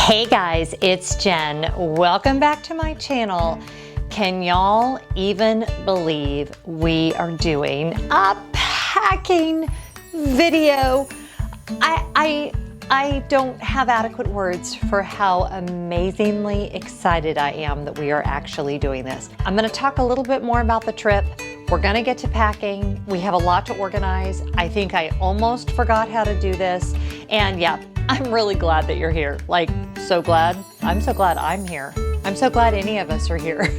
Hey guys, it's Jen. Welcome back to my channel. Can y'all even believe we are doing a packing video? I don't have adequate words for how amazingly excited I am that we are actually doing this. I'm going to talk a little bit more about the trip. We're going to get to packing. We have a lot to organize. I think I almost forgot how to do this. And yeah, I'm really glad that you're here. Like, so glad. I'm so glad I'm here. I'm so glad any of us are here.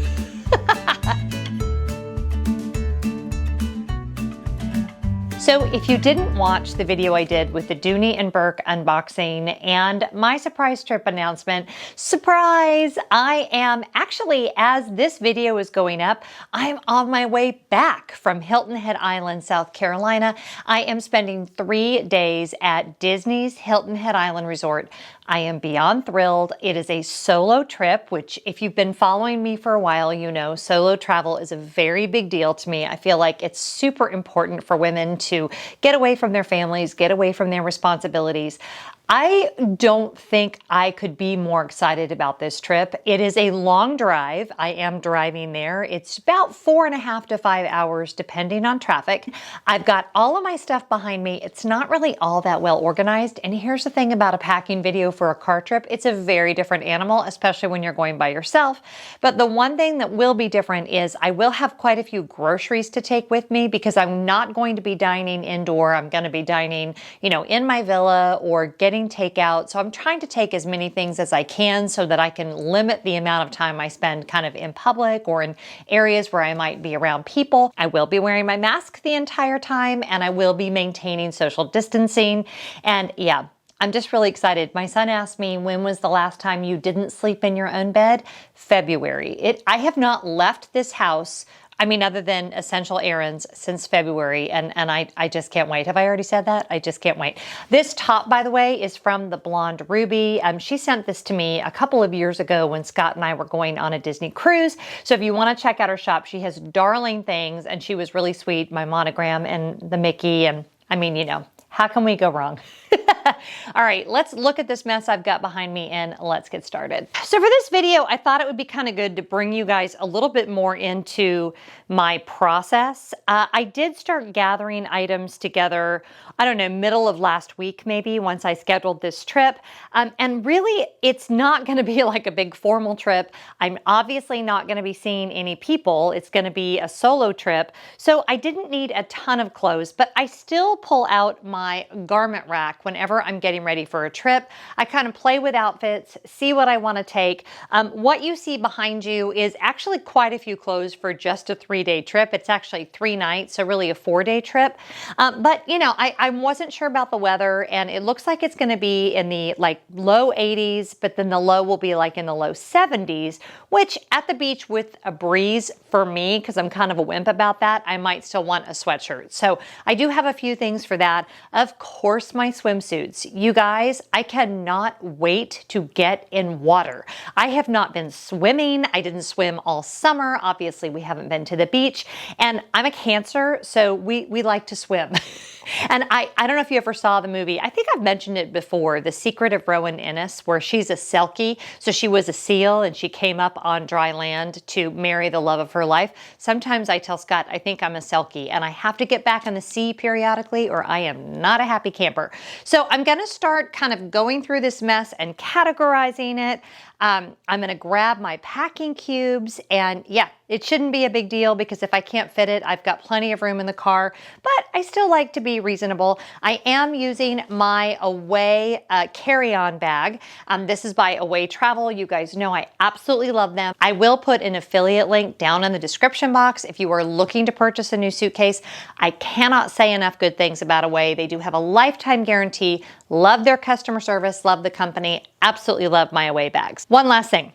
So if you didn't watch the video I did with the Dooney and Burke unboxing and my surprise trip announcement, surprise, I am actually, as this video is going up, I'm on my way back from Hilton Head Island, South Carolina. I am spending 3 days at Disney's Hilton Head Island Resort. I am beyond thrilled. It is a solo trip, which if you've been following me for a while, you know solo travel is a very big deal to me. I feel like it's super important for women to get away from their families, get away from their responsibilities. I don't think I could be more excited about this trip. It is a long drive. I am driving there. It's about 4.5 to 5 hours depending on traffic. I've got all of my stuff behind me. It's not really all that well organized. And here's the thing about a packing video for a car trip. It's a very different animal, especially when you're going by yourself. But the one thing that will be different is I will have quite a few groceries to take with me because I'm not going to be dining indoor. I'm going to be dining, in my villa or getting takeout. So I'm trying to take as many things as I can so that I can limit the amount of time I spend kind of in public or in areas where I might be around people. I will be wearing my mask the entire time and I will be maintaining social distancing. And yeah, I'm just really excited. My son asked me, when was the last time you didn't sleep in your own bed? February. I have not left this house, other than essential errands, since February, and I just can't wait. Have I already said that? I just can't wait. This top, by the way, is from the Blonde Ruby. She sent this to me a couple of years ago when Scott and I were going on a Disney cruise. So if you want to check out her shop, she has darling things, and she was really sweet. My monogram and the Mickey, and how can we go wrong? All right, let's look at this mess I've got behind me and let's get started. So for this video, I thought it would be kind of good to bring you guys a little bit more into my process. I did start gathering items together, middle of last week maybe, once I scheduled this trip. And really, it's not going to be like a big formal trip. I'm obviously not going to be seeing any people. It's going to be a solo trip. So I didn't need a ton of clothes, but I still pull out my garment rack whenever I'm getting ready for a trip. I kind of play with outfits, see what I want to take. What you see behind you is actually quite a few clothes for just a 3-day trip. It's actually 3 nights, so really a 4-day trip. But I wasn't sure about the weather, and it looks like it's going to be in the low 80s, but then the low will be in the low 70s, which at the beach with a breeze for me, because I'm kind of a wimp about that, I might still want a sweatshirt. So I do have a few things for that. Of course, my swimsuits. You guys, I cannot wait to get in water. I have not been swimming. I didn't swim all summer. Obviously, we haven't been to the beach. And I'm a Cancer, so we like to swim. And I don't know if you ever saw the movie. I think I've mentioned it before, The Secret of Rowan Innes, where she's a Selkie. So she was a seal and she came up on dry land to marry the love of her life. Sometimes I tell Scott, I think I'm a Selkie and I have to get back in the sea periodically or I am not a happy camper. So I'm going to start kind of going through this mess and categorizing it. I'm going to grab my packing cubes and yeah, it shouldn't be a big deal because if I can't fit it, I've got plenty of room in the car, but I still like to be reasonable. I am using my Away carry-on bag. This is by Away Travel. You guys know I absolutely love them. I will put an affiliate link down in the description box if you are looking to purchase a new suitcase. I cannot say enough good things about Away. They do have a lifetime guarantee. Love their customer service, love the company, absolutely love my Away bags. One last thing.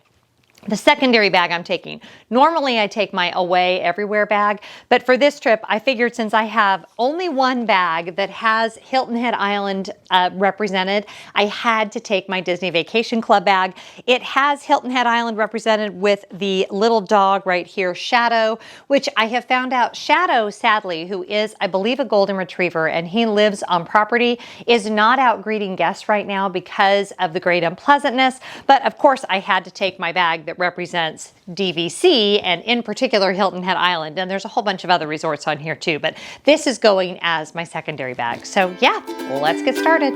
the secondary bag I'm taking. Normally I take my away everywhere bag, but for this trip I figured since I have only one bag that has Hilton Head Island represented, I had to take my Disney Vacation Club bag. It has Hilton Head Island represented with the little dog right here, Shadow, which I have found out Shadow, sadly, who is, I believe, a golden retriever and he lives on property, is not out greeting guests right now because of the great unpleasantness. But of course I had to take my bag that represents DVC and in particular Hilton Head Island. And there's a whole bunch of other resorts on here too, but this is going as my secondary bag. So yeah, let's get started.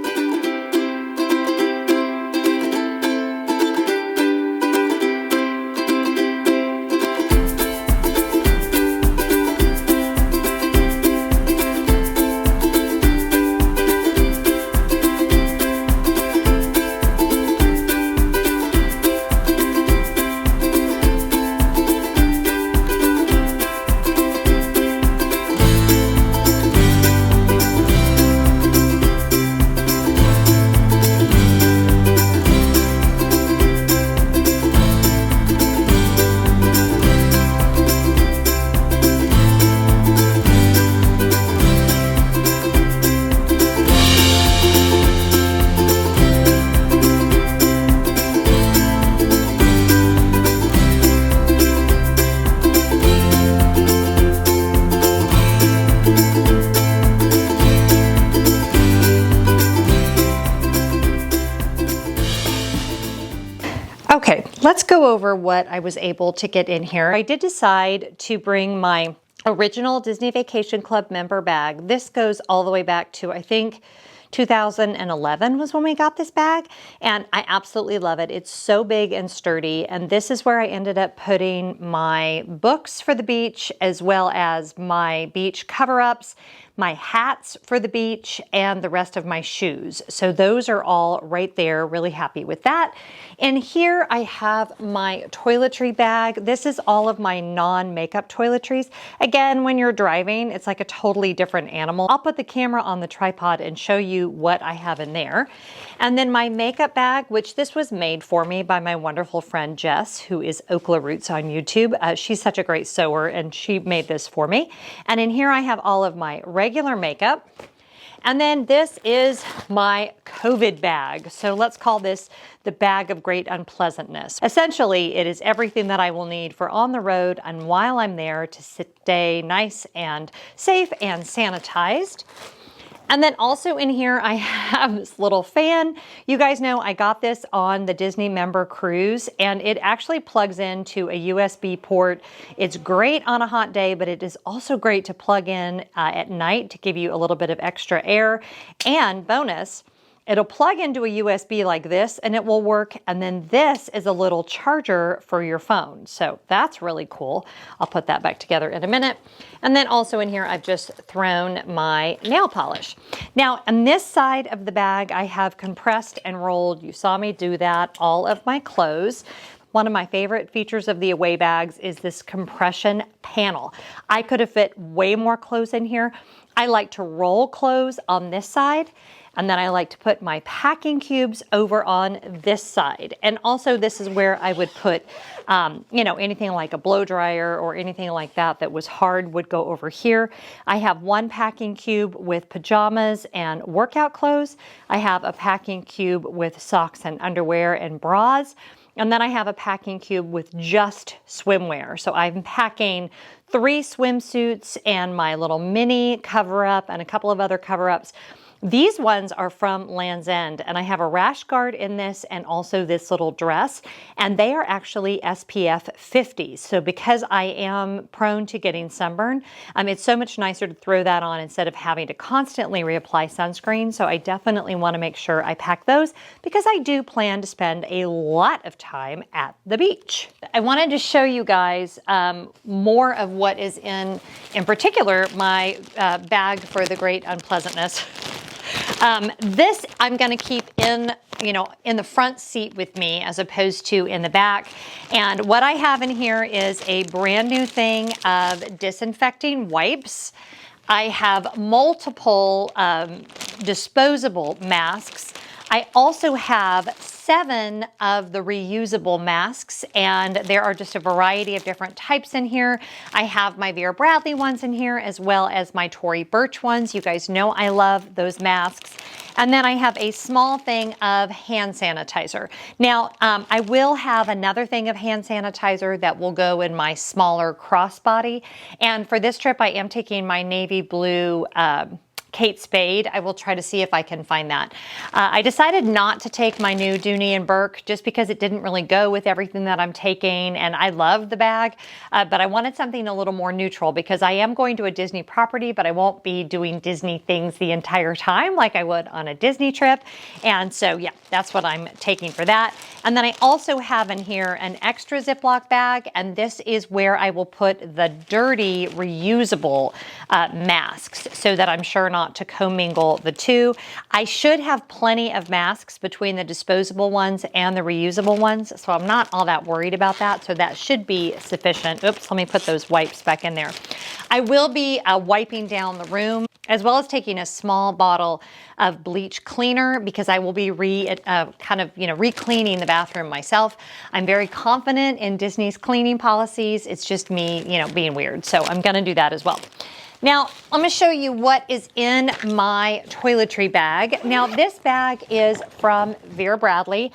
Okay, let's go over what I was able to get in here. I did decide to bring my original Disney Vacation Club member bag. This goes all the way back to, I think, 2011 was when we got this bag, and I absolutely love it. It's so big and sturdy, and this is where I ended up putting my books for the beach, as well as my beach cover-ups, my hats for the beach, and the rest of my shoes. So those are all right there. Really happy with that. And here I have my toiletry bag. This is all of my non-makeup toiletries. Again, when you're driving, it's like a totally different animal. I'll put the camera on the tripod and show you what I have in there. And then my makeup bag, which this was made for me by my wonderful friend Jess, who is Okla Roots on YouTube. She's such a great sewer, and she made this for me. And in here I have all of my regular makeup. And then this is my COVID bag. So let's call this the bag of great unpleasantness. Essentially, it is everything that I will need for on the road and while I'm there to stay nice and safe and sanitized. And then also in here, I have this little fan. You guys know I got this on the Disney member cruise, and it actually plugs into a USB port. It's great on a hot day, but it is also great to plug in at night to give you a little bit of extra air. And bonus, it'll plug into a USB like this and it will work. And then this is a little charger for your phone. So that's really cool. I'll put that back together in a minute. And then also in here, I've just thrown my nail polish. Now on this side of the bag, I have compressed and rolled, you saw me do that, all of my clothes. One of my favorite features of the away bags is this compression panel. I could have fit way more clothes in here. I like to roll clothes on this side, and then I like to put my packing cubes over on this side. And also this is where I would put, you know, anything like a blow dryer or anything like that that was hard would go over here. I have one packing cube with pajamas and workout clothes. I have a packing cube with socks and underwear and bras. And then I have a packing cube with just swimwear. So I'm packing 3 swimsuits and my little mini cover-up and a couple of other cover-ups. These ones are from Land's End, and I have a rash guard in this and also this little dress, and they are actually SPF 50. So because I am prone to getting sunburn, it's so much nicer to throw that on instead of having to constantly reapply sunscreen. So I definitely want to make sure I pack those because I do plan to spend a lot of time at the beach. I wanted to show you guys more of what is in particular, my bag for the great unpleasantness. This I'm going to keep in the front seat with me as opposed to in the back. And what I have in here is a brand new thing of disinfecting wipes. I have multiple disposable masks. I also have 7 of the reusable masks, and there are just a variety of different types in here. I have my Vera Bradley ones in here as well as my Tory Burch ones. You guys know I love those masks. And then I have a small thing of hand sanitizer. Now, I will have another thing of hand sanitizer that will go in my smaller crossbody. And for this trip, I am taking my navy blue Kate Spade. I will try to see if I can find that. I decided not to take my new Dooney and Burke just because it didn't really go with everything that I'm taking, and I love the bag, but I wanted something a little more neutral because I am going to a Disney property, but I won't be doing Disney things the entire time like I would on a Disney trip. And so yeah, that's what I'm taking for that. And then I also have in here an extra Ziploc bag, and this is where I will put the dirty reusable masks so that I'm sure not to commingle the two. I should have plenty of masks between the disposable ones and the reusable ones, so I'm not all that worried about that. So that should be sufficient. Oops, let me put those wipes back in there. I will be wiping down the room as well as taking a small bottle of bleach cleaner because I will be re-cleaning the bathroom myself. I'm very confident in Disney's cleaning policies. It's just me, being weird. So I'm going to do that as well. Now, I'm going to show you what is in my toiletry bag. Now, this bag is from Vera Bradley.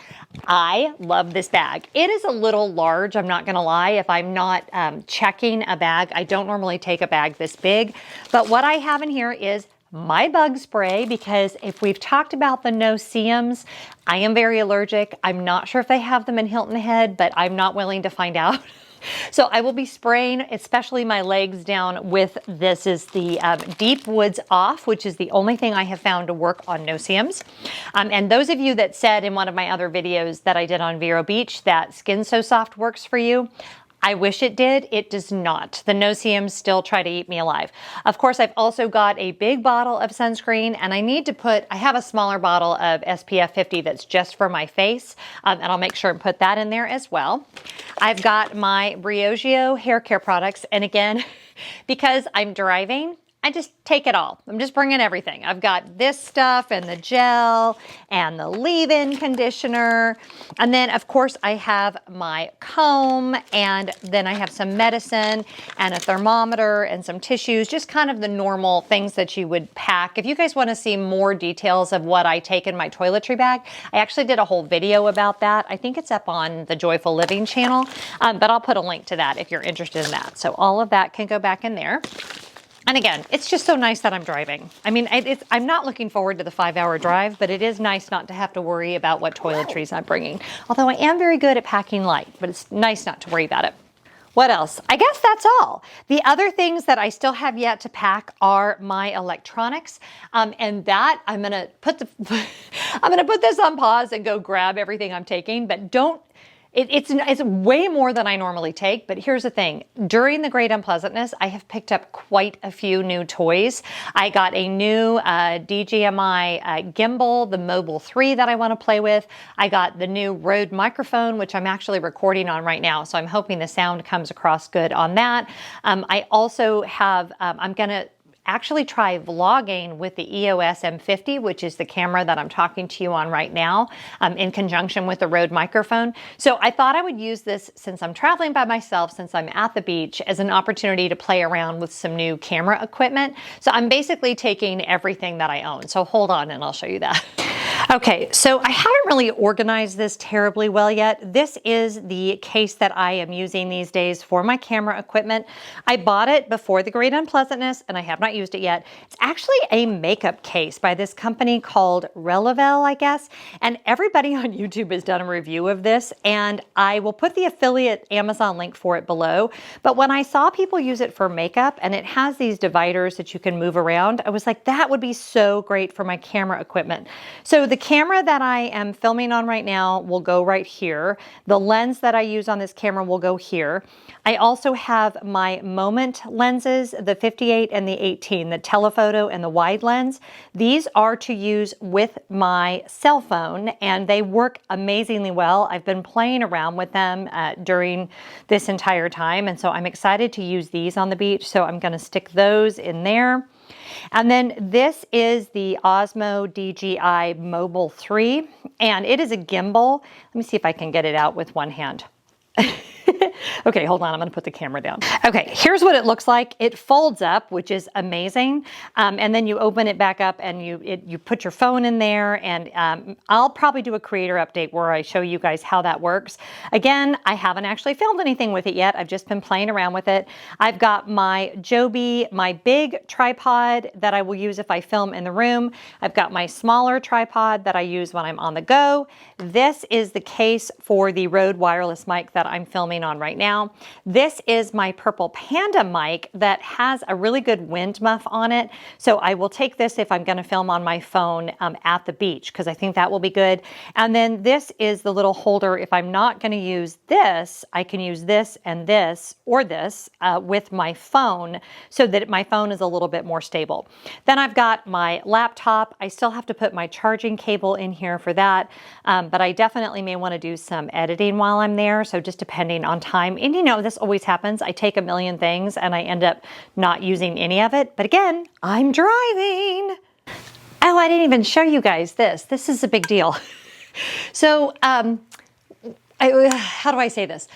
I love this bag. It is a little large, I'm not going to lie. If I'm not checking a bag, I don't normally take a bag this big. But what I have in here is my bug spray, because if we've talked about the no-see-ums, I am very allergic. I'm not sure if they have them in Hilton Head, but I'm not willing to find out. So I will be spraying, especially my legs down with, this is the Deep Woods Off, which is the only thing I have found to work on no-see-ums. And those of you that said in one of my other videos that I did on Vero Beach that Skin So Soft works for you, I wish it did. It does not. The no-see-ums still try to eat me alive. Of course, I've also got a big bottle of sunscreen, and I have a smaller bottle of SPF 50 that's just for my face, and I'll make sure and put that in there as well. I've got my Briogeo hair care products, and again, because I'm driving, I just take it all. I'm just bringing everything. I've got this stuff and the gel and the leave-in conditioner. And then of course I have my comb, and then I have some medicine and a thermometer and some tissues, just kind of the normal things that you would pack. If you guys want to see more details of what I take in my toiletry bag, I actually did a whole video about that. I think it's up on the Joyful Living channel, but I'll put a link to that if you're interested in that. So all of that can go back in there. And again, it's just so nice that I'm driving. I mean, I'm not looking forward to the 5-hour drive, but it is nice not to have to worry about what toiletries I'm bringing. Although I am very good at packing light, but it's nice not to worry about it. What else? I guess that's all. The other things that I still have yet to pack are my electronics, and that I'm gonna put this on pause and go grab everything I'm taking, but don't. It's way more than I normally take, but here's the thing. During the Great Unpleasantness, I have picked up quite a few new toys. I got a new DJI gimbal, the Mobile 3 that I want to play with. I got the new Rode microphone, which I'm actually recording on right now, so I'm hoping the sound comes across good on that. I also have, I'm going to actually try vlogging with the EOS M50, which is the camera that I'm talking to you on right now, in conjunction with the Rode microphone. So I thought I would use this, since I'm traveling by myself, since I'm at the beach, as an opportunity to play around with some new camera equipment. So I'm basically taking everything that I own. So hold on and I'll show you that. Okay, so I haven't really organized this terribly well yet. This is the case that I am using these days for my camera equipment. I bought it before the Great Unpleasantness, and I have not used it yet. It's actually a makeup case by this company called Relevel, I guess, and everybody on YouTube has done a review of this, and I will put the affiliate Amazon link for it below. But when I saw people use it for makeup, and it has these dividers that you can move around, I was like, that would be so great for my camera equipment. So the camera that I am filming on right now will go right here. The lens that I use on this camera will go here. I also have my Moment lenses, the 58 and the 18, the telephoto and the wide lens. These are to use with my cell phone, and they work amazingly well. I've been playing around with them during this entire time, and so I'm excited to use these on the beach. So I'm going to stick those in there. And then this is the Osmo DJI Mobile 3, and it is a gimbal. Let me see if I can get it out with one hand. Okay, hold on, I'm gonna put the camera down. Okay, here's what it looks like. It folds up, which is amazing. And then you open it back up and you put your phone in there, and I'll probably do a creator update where I show you guys how that works. Again, I haven't actually filmed anything with it yet. I've just been playing around with it. I've got my Joby, my big tripod that I will use if I film in the room. I've got my smaller tripod that I use when I'm on the go. This is the case for the Rode wireless mic that I'm filming on right now. This is my Purple Panda mic that has a really good wind muff on it. So I will take this if I'm going to film on my phone at the beach, because I think that will be good. And then this is the little holder. If I'm not going to use this, I can use this and this or this with my phone so that my phone is a little bit more stable. Then I've got my laptop. I still have to put my charging cable in here for that, but I definitely may want to do some editing while I'm there. So just depending on time. And you know, this always happens. I take a million things and I end up not using any of it. But again, I'm driving. Oh, I didn't even show you guys this. This is a big deal. So, how do I say this?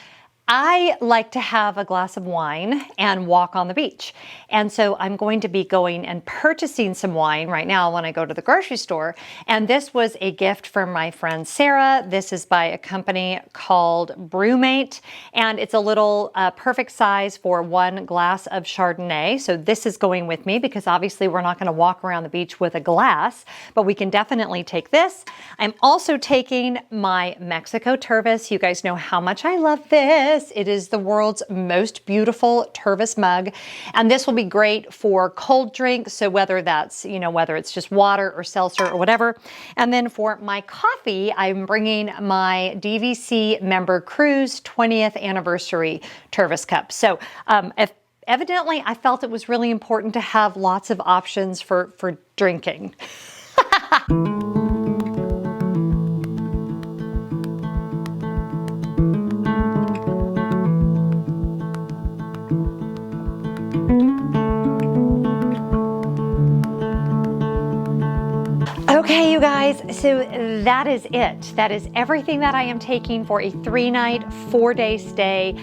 I like to have a glass of wine and walk on the beach. And so I'm going to be going and purchasing some wine right now when I go to the grocery store. And this was a gift from my friend Sarah. This is by a company called Brewmate. And it's a little perfect size for one glass of Chardonnay. So this is going with me because obviously we're not going to walk around the beach with a glass, but we can definitely take this. I'm also taking my Mexico Tervis. You guys know how much I love this. It is the world's most beautiful Tervis mug, and this will be great for cold drinks. So whether that's, you know, whether it's just water or seltzer or whatever. And then for my coffee, I'm bringing my DVC member cruise 20th anniversary Tervis cup. So evidently I felt it was really important to have lots of options for drinking. Okay, you guys, so that is it. That is everything that I am taking for a 3-night, 4-day stay.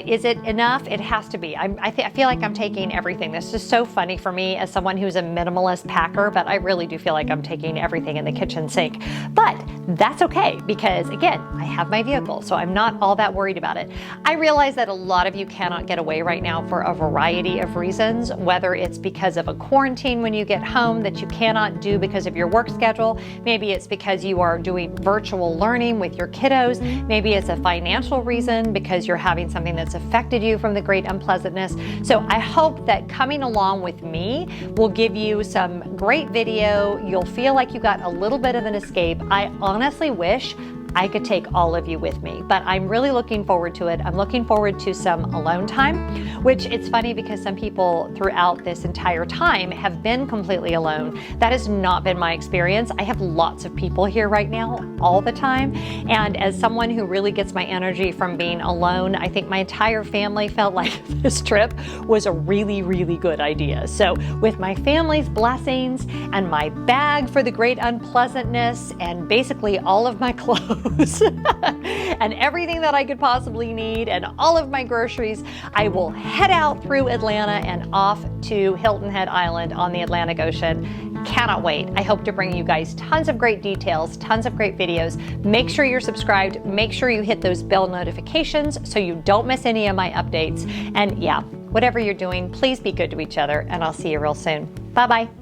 Is it enough? It has to be. I feel like I'm taking everything. This is so funny for me as someone who's a minimalist packer, but I really do feel like I'm taking everything in the kitchen sink. But that's okay because, again, I have my vehicle, so I'm not all that worried about it. I realize that a lot of you cannot get away right now for a variety of reasons, whether it's because of a quarantine when you get home that you cannot do because of your work schedule. Maybe it's because you are doing virtual learning with your kiddos. Maybe it's a financial reason because you're having something that's affected you from the great unpleasantness. So I hope that coming along with me will give you some great video. You'll feel like you got a little bit of an escape. I honestly wish I could take all of you with me, but I'm really looking forward to it. I'm looking forward to some alone time, which it's funny because some people throughout this entire time have been completely alone. That has not been my experience. I have lots of people here right now all the time. And as someone who really gets my energy from being alone, I think my entire family felt like this trip was a really, really good idea. So with my family's blessings and my bag for the great unpleasantness and basically all of my clothes, and everything that I could possibly need and all of my groceries, I will head out through Atlanta and off to Hilton Head Island on the Atlantic Ocean. Cannot wait. I hope to bring you guys tons of great details, tons of great videos. Make sure you're subscribed. Make sure you hit those bell notifications so you don't miss any of my updates. And yeah, whatever you're doing, please be good to each other, and I'll see you real soon. Bye-bye.